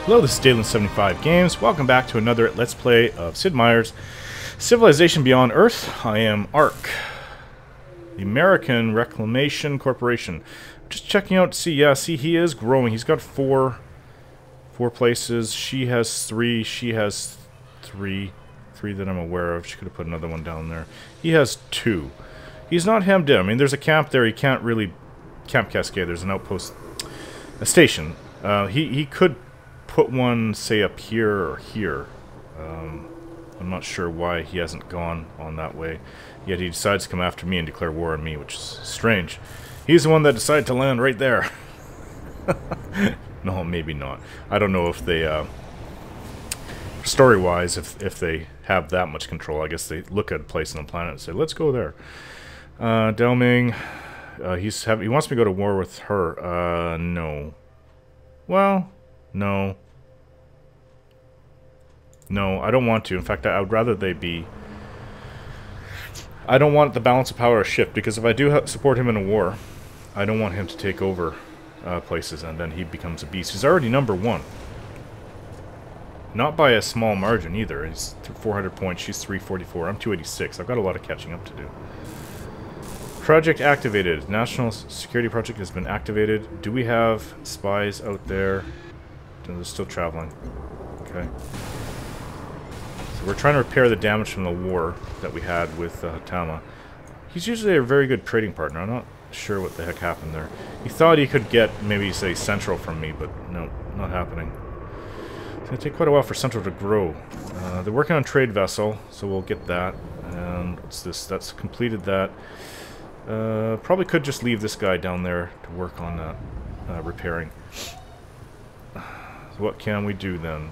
Hello, this is Dalen75 Games. Welcome back to another Let's Play of Sid Meier's Civilization Beyond Earth. I am ARC, the American Reclamation Corporation. Just checking out to see, yeah, see, he is growing. He's got four places. She has three. She has three that I'm aware of. She could have put another one down there. He has two. He's not hemmed in. I mean, there's a camp there. He can't really... Camp Cascade, there's an outpost, a station. He could put one, say, up here or here. I'm not sure why he hasn't gone on that way. Yet he decides to come after me and declare war on me, which is strange. He's the one that decided to land right there. No, maybe not. I don't know if they, story-wise, if they have that much control. I guess they look at a place on the planet and say, let's go there. Delming, he wants me to go to war with her. No. Well, no. No, I don't want to. In fact, I would rather they be... I don't want the balance of power to shift, because if I do support him in a war, I don't want him to take over places, and then he becomes a beast. He's already #1. Not by a small margin, either. He's 400 points, she's 344. I'm 286. I've got a lot of catching up to do. Project activated. National Security Project has been activated. Do we have spies out there? They're still traveling. Okay. We're trying to repair the damage from the war that we had with Hatama. He's usually a very good trading partner. I'm not sure what the heck happened there. He thought he could get, maybe, say, Central from me, but no, not happening. It's going to take quite a while for Central to grow. They're working on trade vessel, so we'll get that. And what's this? That's completed that. Probably could just leave this guy down there to work on that, repairing. So what can we do then?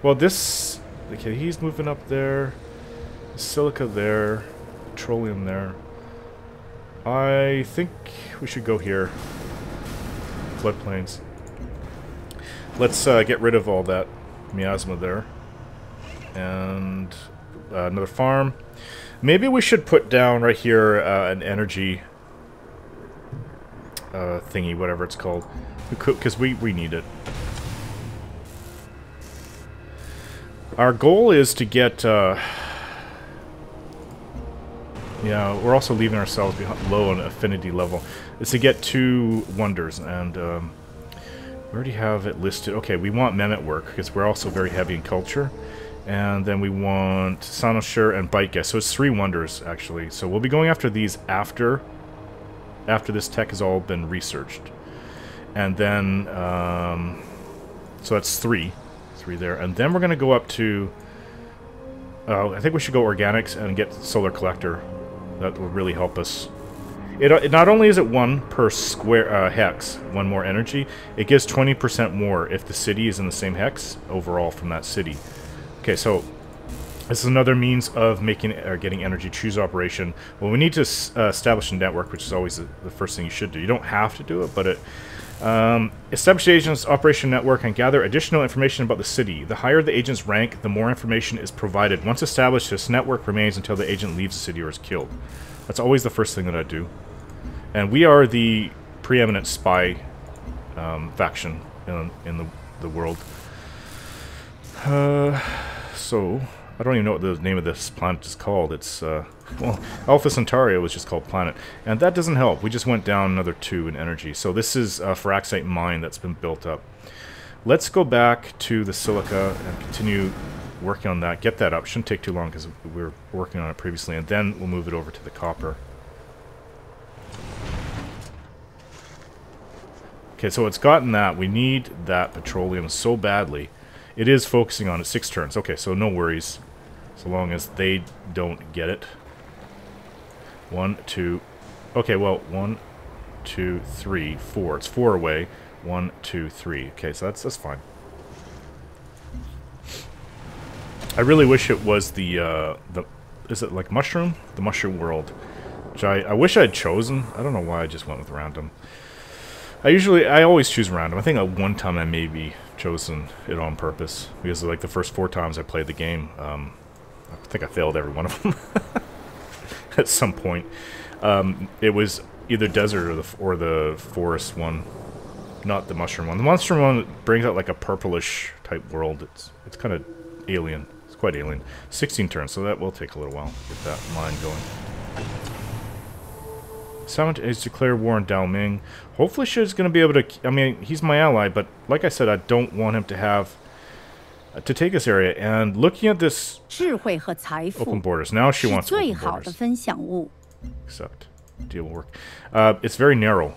Well, this... Okay, he's moving up there. Silica there. Petroleum there. I think we should go here. Floodplains. Let's get rid of all that miasma there. And another farm. Maybe we should put down right here an energy thingy, whatever it's called. Because we need it. Our goal is to get, yeah, we're also leaving ourselves low on affinity level. Is to get 2 wonders, and we already have it listed. Okay, we want Mehmet work, because we're also very heavy in culture. And then we want Sanoshir and Bite Guess. So it's 3 wonders, actually. So we'll be going after these after this tech has all been researched. And then, so that's 3 there, and then we're going to go up to I think we should go organics and get solar collector. That will really help us. It not only is it 1 per square hex, 1 more energy, it gives 20% more if the city is in the same hex overall from that city. Okay, so this is another means of making or getting energy. Choose operation. Well, we need to establish a network, which is always the first thing you should do. You don't have to do it, but it establish the agent's operation network and gather additional information about the city. The higher the agent's rank, the more information is provided. Once established, this network remains until the agent leaves the city or is killed. That's always the first thing that I do. And we are the preeminent spy faction in the world. So, I don't even know what the name of this planet is called. It's, well, Alpha Centauri was just called Planet. And that doesn't help. We just went down another 2 in energy. So this is a Faraxite mine that's been built up. Let's go back to the silica and continue working on that. Get that up. Shouldn't take too long because we were working on it previously. And then we'll move it over to the copper. Okay, so it's gotten that. We need that petroleum so badly. It is focusing on it. 6 turns. Okay, so no worries. So long as they don't get it. 1, 2. Okay, well, 1, 2, 3, 4. It's 4 away. 1, 2, 3. Okay, so that's fine. I really wish it was the is it like mushroom? The mushroom world. Which I wish I had chosen. I don't know why I just went with random. I always choose random. I think at one time I maybe chosen it on purpose because like the first 4 times I played the game, I think I failed every one of them at some point. It was either desert or the forest one. not the mushroom one. The mushroom one brings out like a purplish type world. It's kind of alien. It's quite alien. 16 turns, so that will take a little while to get that mine going. Someone is declared war on Dao Ming. Hopefully she's going to be able to... I mean, he's my ally, but like I said, I don't want him to have... to take this area. And looking at this... open borders. Now she wants open borders. Except, deal will work. It's very narrow.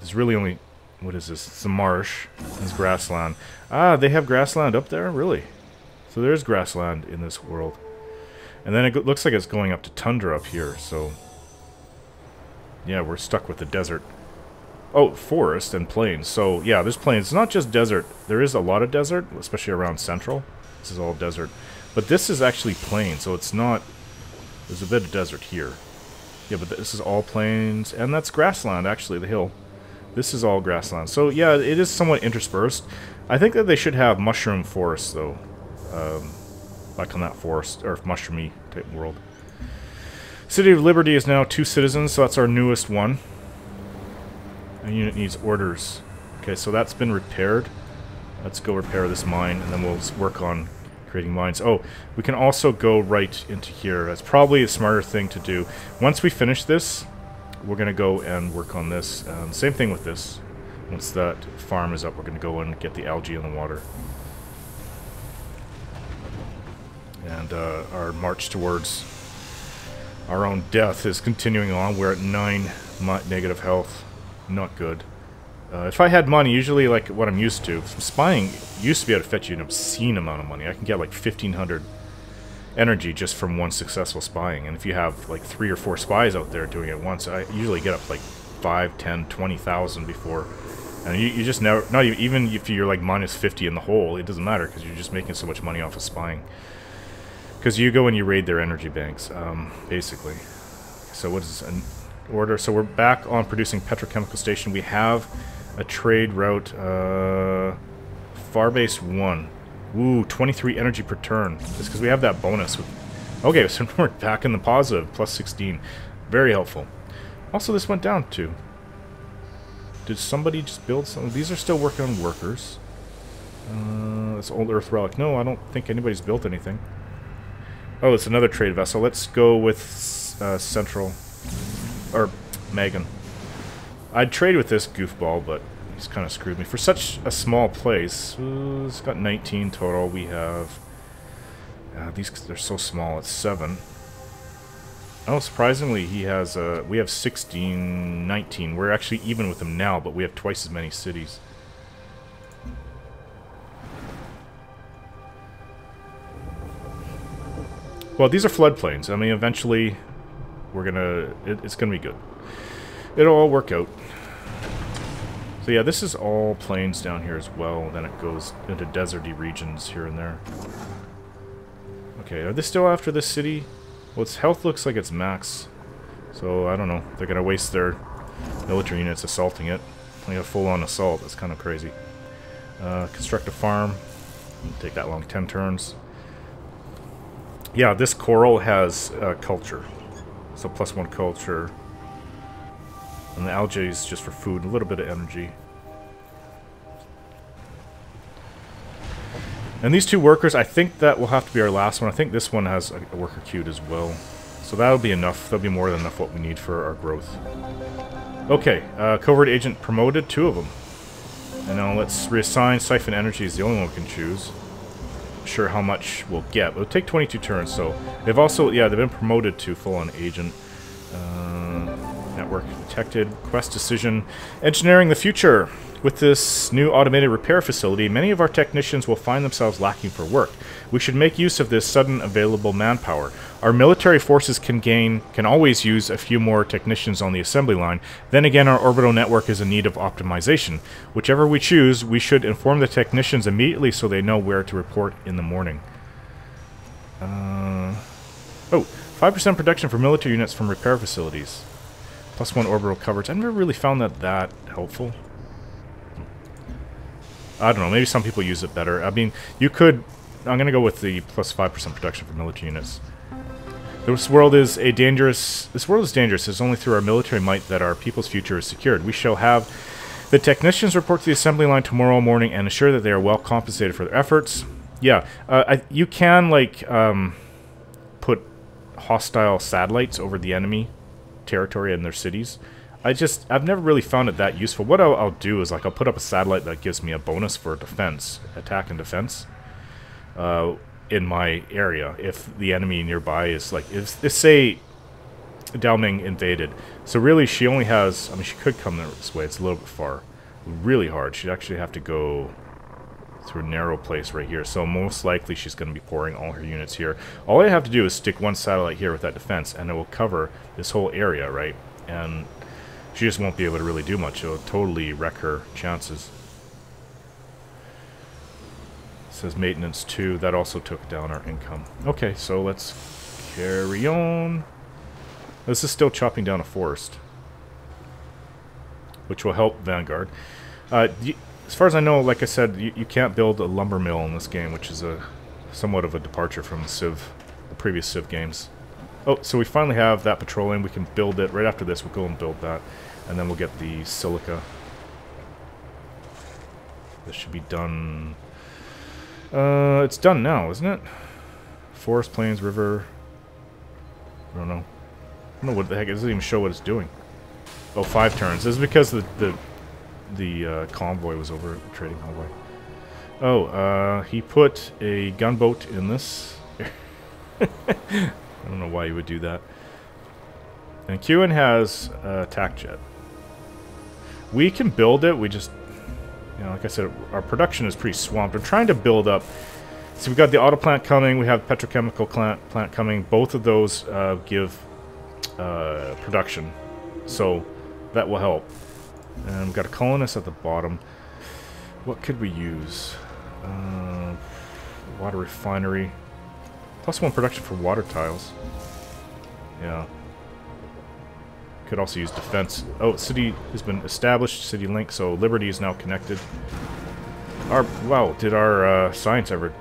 It's really only... what is this? It's a marsh. It's grassland. Ah, they have grassland up there? Really? So there's grassland in this world. And then it looks like it's going up to tundra up here, so... yeah, we're stuck with the desert. Oh, forest and plains. So, yeah, there's plains. It's not just desert. There is a lot of desert, especially around central. This is all desert. But this is actually plain, so it's not... there's a bit of desert here. Yeah, but this is all plains. And that's grassland, actually, the hill. This is all grassland. So, yeah, it is somewhat interspersed. I think that they should have mushroom forests, though. Like on that forest, or mushroomy type world. City of Liberty is now 2 citizens, so that's our newest one. A unit needs orders. Okay, so that's been repaired. Let's go repair this mine, and then we'll work on creating mines. Oh, we can also go right into here. That's probably a smarter thing to do. Once we finish this, we're going to go and work on this. Same thing with this. Once that farm is up, we're going to go and get the algae in the water. And our march towards our own death is continuing on. We're at 9 negative health. Not good. If I had money, usually like what I'm used to, spying used to be able to fetch you an obscene amount of money. I can get like 1,500 energy just from one successful spying. And if you have like 3 or 4 spies out there doing it once, I usually get up like 5, 10, 20,000 before. And you just never, not even if you're like minus 50 in the hole, it doesn't matter because you're just making so much money off of spying. Because you go and you raid their energy banks, basically. So what is an order? So we're back on producing petrochemical station. We have a trade route, Farbase 1. Ooh, 23 energy per turn. Just because we have that bonus. Okay, so we're back in the positive, plus 16. Very helpful. Also, this went down too. Did somebody just build something? These are still working on workers. That's old Earth relic. No, I don't think anybody's built anything. Oh, it's another trade vessel. Let's go with Central. Or Megan. I'd trade with this goofball, but he's kind of screwed me. For such a small place, it's got 19 total. We have... these, they're so small. It's 7. Oh, surprisingly, he has... we have 16, 19. We're actually even with him now, but we have twice as many cities. Well, these are floodplains. I mean, eventually, we're gonna... it's gonna be good. It'll all work out. So yeah, this is all plains down here as well. Then it goes into deserty regions here and there. Okay, are they still after this city? Well, its health looks like it's max. So, I don't know. They're gonna waste their military units assaulting it. Like a full-on assault. That's kind of crazy. Construct a farm. Won't take that long. 10 turns. Yeah, this coral has culture. So +1 culture. And the algae is just for food, and a little bit of energy. And these 2 workers, I think that will have to be our last one. I think this one has a worker queued as well. So that'll be enough. That'll be more than enough what we need for our growth. Okay, covert agent promoted, 2 of them. And now let's reassign. Siphon energy is the only one we can choose. Sure how much we'll get. It'll take 22 turns, so they've also, yeah, they've been promoted to full-on agent. Network detected. Quest decision. Engineering the future. With this new automated repair facility, many of our technicians will find themselves lacking for work. We should make use of this sudden available manpower. Our military forces can always use a few more technicians on the assembly line. Then again, our orbital network is in need of optimization. Whichever we choose, we should inform the technicians immediately so they know where to report in the morning. Oh, 5% production for military units from repair facilities. +1 orbital coverage. I never really found that helpful. I don't know, maybe some people use it better. I mean, you could... I'm going to go with the +5% production for military units. This world is dangerous. It's only through our military might that our people's future is secured. We shall have The technicians report to the assembly line tomorrow morning and ensure that they are well compensated for their efforts. Yeah, you can, like, put hostile satellites over the enemy territory and their cities. I've never really found it that useful. What I'll do is, like, I'll put up a satellite that gives me a bonus for defense, attack and defense, in my area. If the enemy nearby is, like, if say Dalming invaded. So really, she only has, I mean, she could come this way. It's a little bit far. Really hard. She'd actually have to go through a narrow place right here. So most likely she's going to be pouring all her units here. All I have to do is stick one satellite here with that defense, and it will cover this whole area, right? And she just won't be able to really do much. It'll totally wreck her chances. It says maintenance 2. That also took down our income. Okay, so let's carry on. This is still chopping down a forest, which will help Vanguard. As far as I know, like I said, you can't build a lumber mill in this game, which is somewhat of a departure from the previous Civ games. Oh, so we finally have that petroleum. We can build it. Right after this, we'll go and build that. And then we'll get the silica. This should be done. It's done now, isn't it? Forest, plains, river. I don't know. I don't know what the heck. It doesn't even show what it's doing. Oh, 5 turns. This is because the convoy was over, the trading convoy. Oh, he put a gunboat in this. I don't know why you would do that. And Qin has attack jet. We can build it. We just, you know, like I said, our production is pretty swamped. We're trying to build up. So we've got the auto plant coming. We have petrochemical plant coming. Both of those give production, so that will help. And we've got a colonist at the bottom. What could we use? Water refinery. +1 production for water tiles. Yeah. Could also use defense. Oh, city has been established. City link. So Liberty is now connected. Wow, did our science ever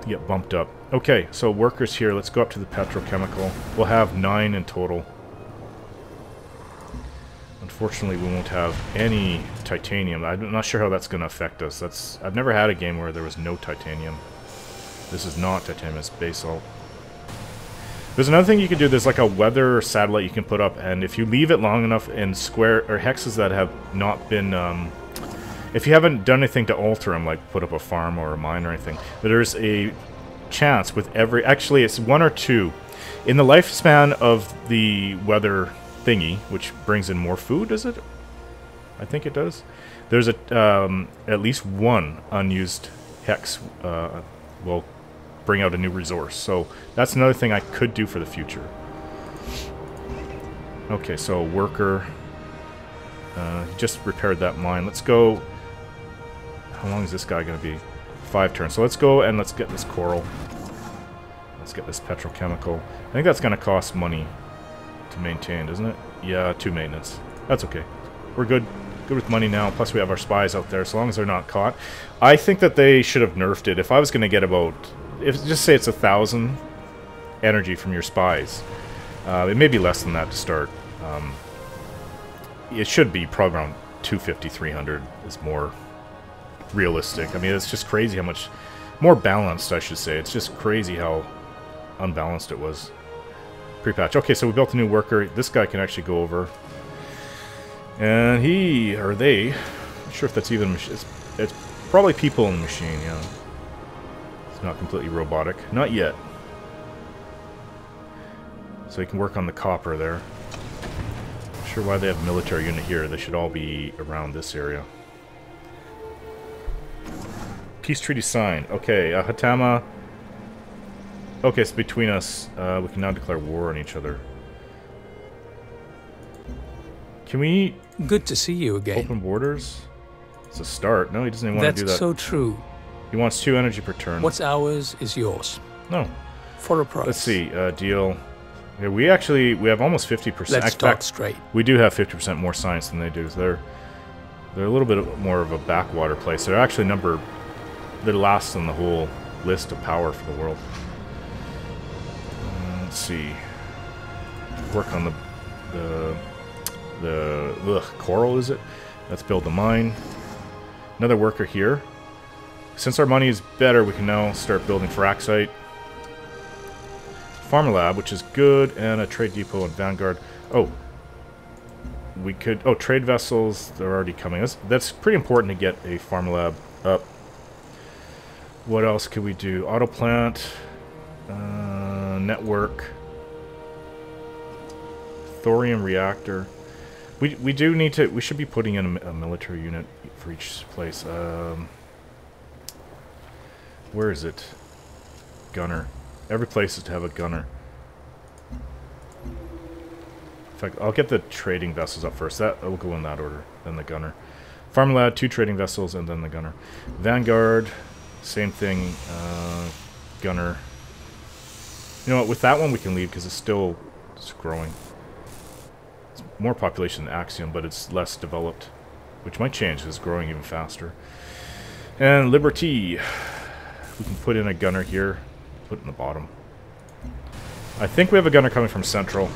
get bumped up? Okay, so workers here. Let's go up to the petrochemical. We'll have 9 in total. Unfortunately, we won't have any titanium. I'm not sure how that's going to affect us. I've never had a game where there was no titanium. This is not titanium, it's basalt. There's another thing you can do. There's like a weather satellite you can put up, and if you leave it long enough in square or hexes that have not been, if you haven't done anything to alter them, like put up a farm or a mine or anything, there's a chance with every, actually it's 1 or 2 in the lifespan of the weather thingy, which brings in more food. Is it? I think it does. There's at least 1 unused hex will bring out a new resource. So that's another thing I could do for the future. Okay, so worker just repaired that mine. Let's go. How long is this guy going to be? 5 turns. So let's go and let's get this coral. Let's get this petrochemical. I think that's going to cost money to maintain, doesn't it? Yeah, 2 maintenance. That's okay. We're good. Good with money now. Plus we have our spies out there, so long as they're not caught. I think that they should have nerfed it. If I was going to get about, just say it's 1,000 energy from your spies. It may be less than that to start. It should be probably around 250, 300 is more realistic. I mean, it's just crazy how much more balanced, I should say. It's just crazy how unbalanced it was pre-patch. Okay, so we built a new worker. This guy can actually go over, and he or they, not sure if that's even it's probably people in the machine. Yeah, it's not completely robotic, not yet. So you can work on the copper there. Not sure why they have a military unit here. They should all be around this area. Peace treaty signed. Okay, Hatama. Okay, it's between us. We can now declare war on each other. Can we... Good to see you again. Open borders? It's a start. No, he doesn't even want to do that. That's so true. He wants 2 energy per turn. What's ours is yours. No. For a price. Let's see. Deal. Yeah, we have almost 50%. Let's talk straight. We do have 50% more science than they do. So they're a little bit more of a backwater place. They're actually they're last on the whole list of power for the world. Let's see. Work on the coral, is it? Let's build the mine. Another worker here. Since our money is better, we can now start building Firaxite. Farmer lab, which is good, and a trade depot and Vanguard. Oh, we could... Oh, trade vessels, they're already coming. That's pretty important to get a farm lab up. What else could we do? Auto plant, network, thorium reactor. We do need to... We should be putting in a military unit for each place. Where is it? Gunner. Every place is to have a gunner. In fact, I'll get the trading vessels up first. That will go in that order. Then the gunner. Farm lab, 2 trading vessels, and then the gunner. Vanguard, same thing. Gunner. You know what? With that one, we can leave because it's growing. It's more population than Axiom, but it's less developed, which might change because it's growing even faster. And Liberty. We can put in a gunner here. Put it in the bottom. I think we have a gunner coming from Central.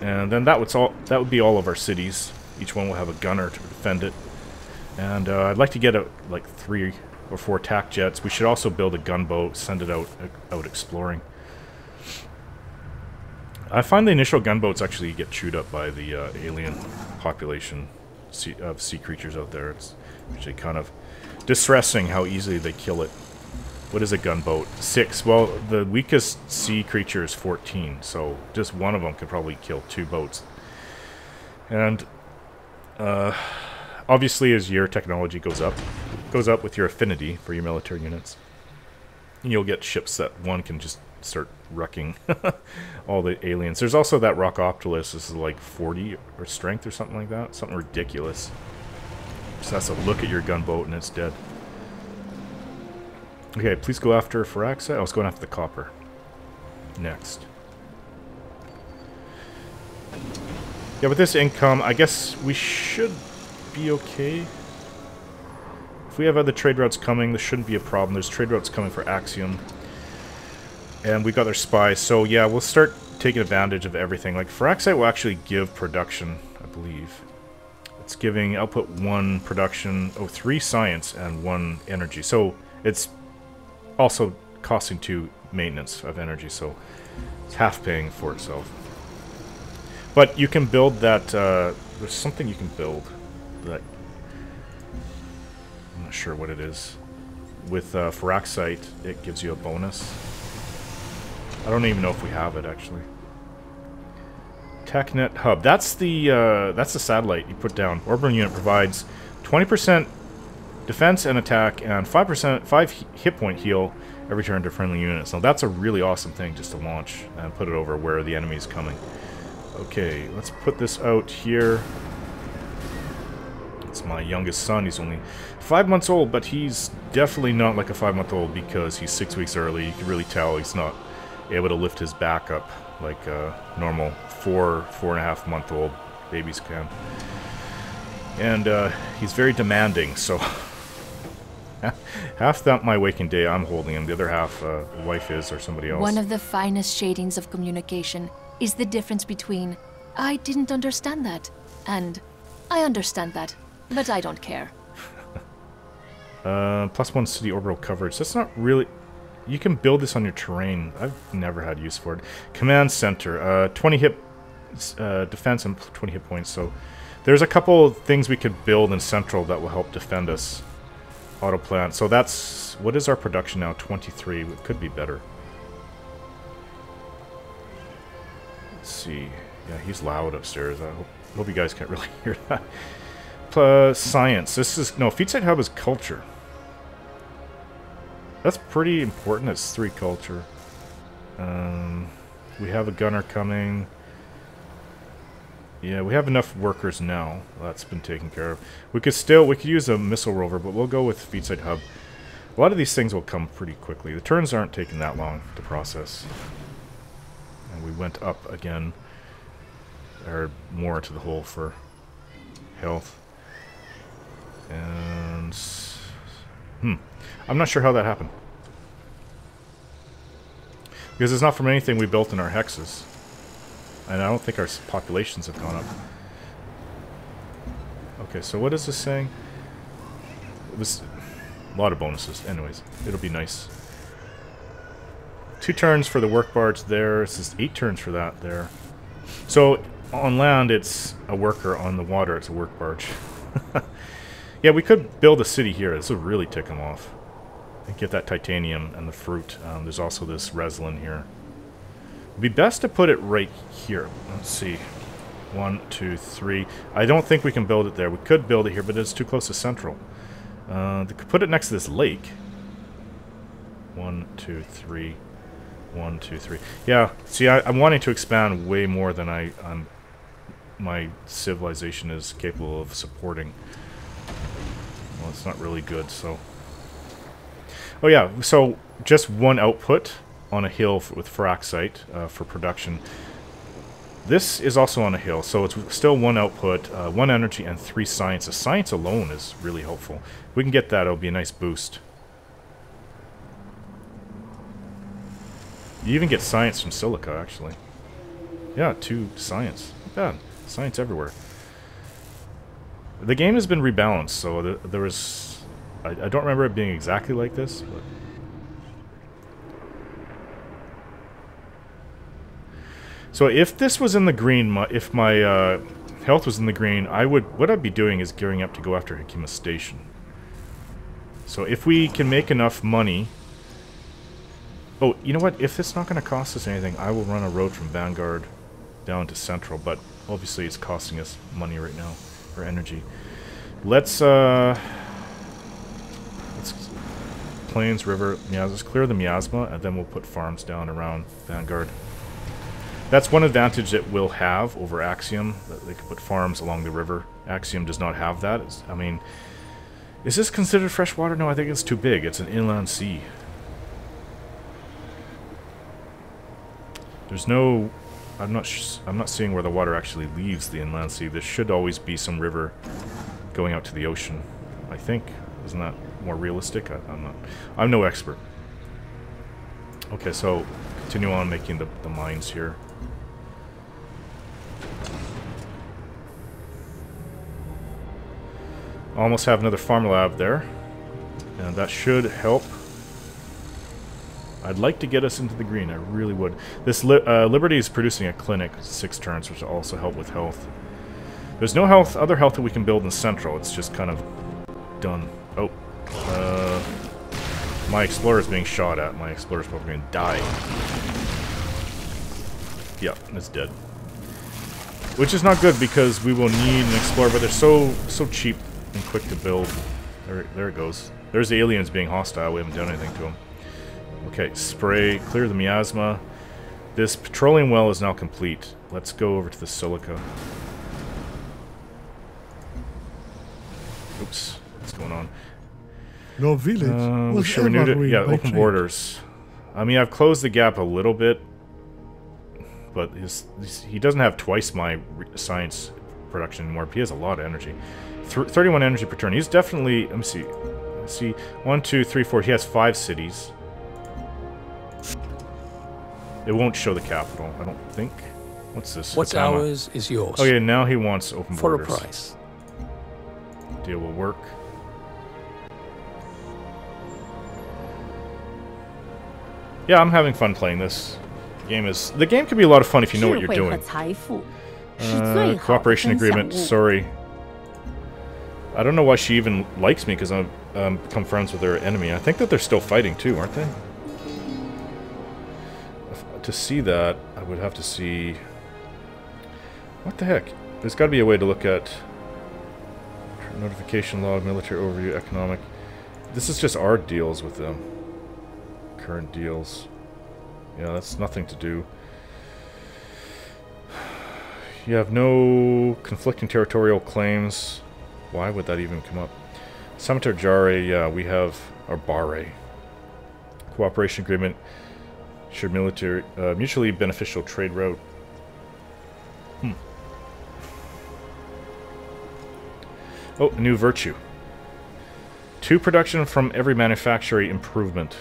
And then that would be all of our cities. Each one will have a gunner to defend it. And I'd like to get like 3 or 4 attack jets. We should also build a gunboat, send it out exploring. I find the initial gunboats actually get chewed up by the alien population of sea creatures out there. It's actually kind of distressing how easily they kill it. What is a gunboat? 6. Well, the weakest sea creature is 14, so just one of them could probably kill 2 boats. And obviously, as your technology goes up with your affinity for your military units, and you'll get ships that one can just start wrecking all the aliens. There's also that Rockoptilus. This is like 40 or strength or something like that. Something ridiculous. Just has to look at your gunboat and it's dead. Okay, please go after Firaxite. I was going after the copper. Next. Yeah, with this income, I guess we should be okay. If we have other trade routes coming, this shouldn't be a problem. There's trade routes coming for Axiom. And we got their spies. So yeah, we'll start taking advantage of everything. Like, Firaxite will actually give production, I believe. It's giving output 1 production, 3 science, and 1 energy. So it's also costing 2 maintenance of energy, so it's half paying for itself. But you can build that, there's something you can build that, I'm not sure what it is. With Firaxite, it gives you a bonus. I don't even know if we have it, actually. TechNet Hub, that's the satellite you put down. Orbital unit provides 20% defense and attack, and 5 hit point heal every turn to friendly units. Now that's a really awesome thing just to launch and put it over where the enemy is coming. Okay, let's put this out here. It's my youngest son. He's only 5 months old, but he's definitely not like a 5-month-old because he's 6 weeks early. You can really tell he's not able to lift his back up like normal 4.5-month-old babies can. And he's very demanding, so half that my waking day I'm holding him, the other half wife is or somebody else. One of the finest shadings of communication is the difference between "I didn't understand that" and "I understand that, but I don't care." +1 city orbital coverage. That's not really... You can build this on your terrain. I've never had use for it. Command center. 20 hit defense and 20 hit points, so there's a couple things we could build in Central that will help defend us. Auto plant. So that's... What is our production now? 23. It could be better. Let's see. Yeah, he's loud upstairs. I hope you guys can't really hear that. Plus science. This is... No, Featside Hub is culture. That's pretty important. It's 3 culture. We have a gunner coming. Yeah, we have enough workers now. That's been taken care of. We could use a missile rover, but we'll go with Featside Hub. A lot of these things will come pretty quickly. The turns aren't taking that long to process. And we went up again. Or more into the hole for health. And... I'm not sure how that happened. Because it's not from anything we built in our hexes. And I don't think our populations have gone up. Okay, so what is this saying? It was a lot of bonuses. Anyways, it'll be nice. 2 turns for the work barge there. This is 8 turns for that there. So on land, it's a worker. On the water, it's a work barge. Yeah, we could build a city here. This would really tick them off. And get that titanium and the fruit. There's also this resin here. It'd be best to put it right here. Let's see. 1, 2, 3. I don't think we can build it there. We could build it here, but it's too close to central. They could put it next to this lake. 1, 2, 3. 1, 2, 3. Yeah, see, I'm wanting to expand way more than my civilization is capable of supporting. Well, it's not really good, so... Oh yeah, so just 1 output on a hill with Fraxite for production. This is also on a hill, so it's still 1 output, 1 energy, and 3 science. The science alone is really helpful. If we can get that, it'll be a nice boost. You even get science from silica, actually. Yeah, 2 science. Not bad. Science everywhere. The game has been rebalanced, so there was... I don't remember it being exactly like this, but... So if this was in the green, if my health was in the green, what I'd be doing is gearing up to go after Hikima Station. So if we can make enough money... Oh, you know what? If it's not going to cost us anything, I will run a road from Vanguard down to Central, but obviously it's costing us money right now, or energy. Let's Plains, River, Miasma. Let's clear the Miasma, and then we'll put farms down around Vanguard. That's one advantage that we'll have over Axiom, that they can put farms along the river. Axiom does not have that. I mean, is this considered freshwater? No, I think it's too big. It's an inland sea. There's no... I'm not seeing where the water actually leaves the inland sea. There should always be some river going out to the ocean, I think. Isn't that more realistic? I'm no expert. Okay, so continue on making the mines here. Almost have another farm lab there, and that should help. I'd like to get us into the green. I really would. This Liberty is producing a clinic 6 turns, which will also help with health. There's no other health that we can build in Central. It's just kind of done. Oh, my explorer is being shot at. My explorer's probably going to die. Yeah, it's dead. Which is not good because we will need an explorer, but they're so cheap and quick to build. There it goes. There's the aliens being hostile. We haven't done anything to them. Okay, spray, clear the miasma. This petroleum well is now complete. Let's go over to the silica. Oops, what's going on? Your village we was should renew it. ever Yeah, by open trade. borders. I mean, I've closed the gap a little bit, but he doesn't have twice my science production anymore. He has a lot of energy. 31 energy per turn. He's definitely... Let me see. Let's see. 1, 2, 3, 4. He has 5 cities. It won't show the capital, I don't think. What's this? What's Hatama. ours is yours. Oh yeah, now he wants open For borders. a price. Deal will work. Yeah, I'm having fun playing this. The game can be a lot of fun if you know what you're 智慧和 doing. 财富是最好的 Cooperation 分享 agreement. 物。 Sorry. I don't know why she even likes me because I've become friends with her enemy. I think that they're still fighting too, aren't they? To see that, I would have to see... What the heck? There's got to be a way to look at... Notification log, military overview, economic... This is just our deals with them. Current deals. Yeah, that's nothing to do. You have no conflicting territorial claims. Why would that even come up? Cemetery Jare, yeah, we have our Bare. Cooperation agreement. Shared military, mutually beneficial trade route. Oh, new virtue. 2 production from every manufacturer improvement.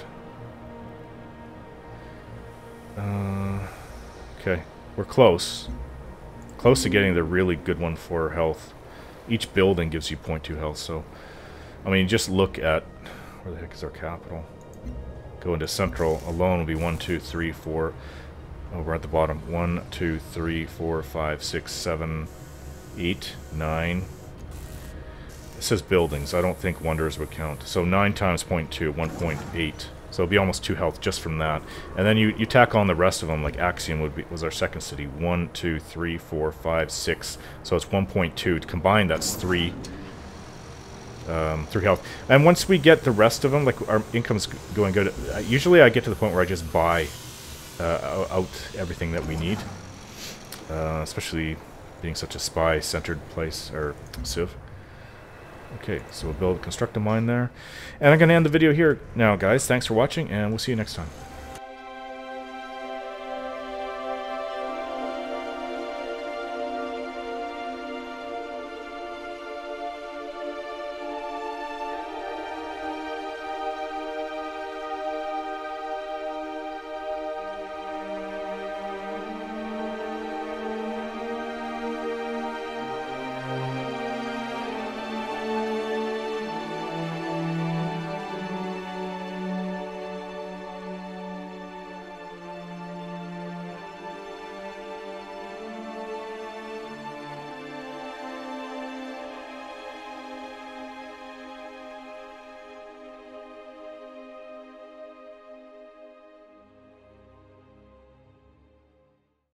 Okay, we're close. Close to getting the really good one for health. Each building gives you 0.2 health, so... I mean, just look at... Where the heck is our capital? Go into central alone will be 1, 2, 3, 4... Oh, we're at the bottom. 1, 2, 3, 4, 5, 6, 7, 8, 9... It says buildings. I don't think wonders would count. So 9 times 0.2, 1.8. So it'll be almost 2 health just from that. And then you tack on the rest of them, like Axiom was our second city. 1, 2, 3, 4, 5, 6. So it's 1.2. Combined, that's 3 health. And once we get the rest of them, like our income's going good. Usually I get to the point where I just buy out everything that we need. Especially being such a spy-centered place, or Civ. Okay, so we'll construct a mine there. And I'm going to end the video here now, guys. Thanks for watching, and we'll see you next time.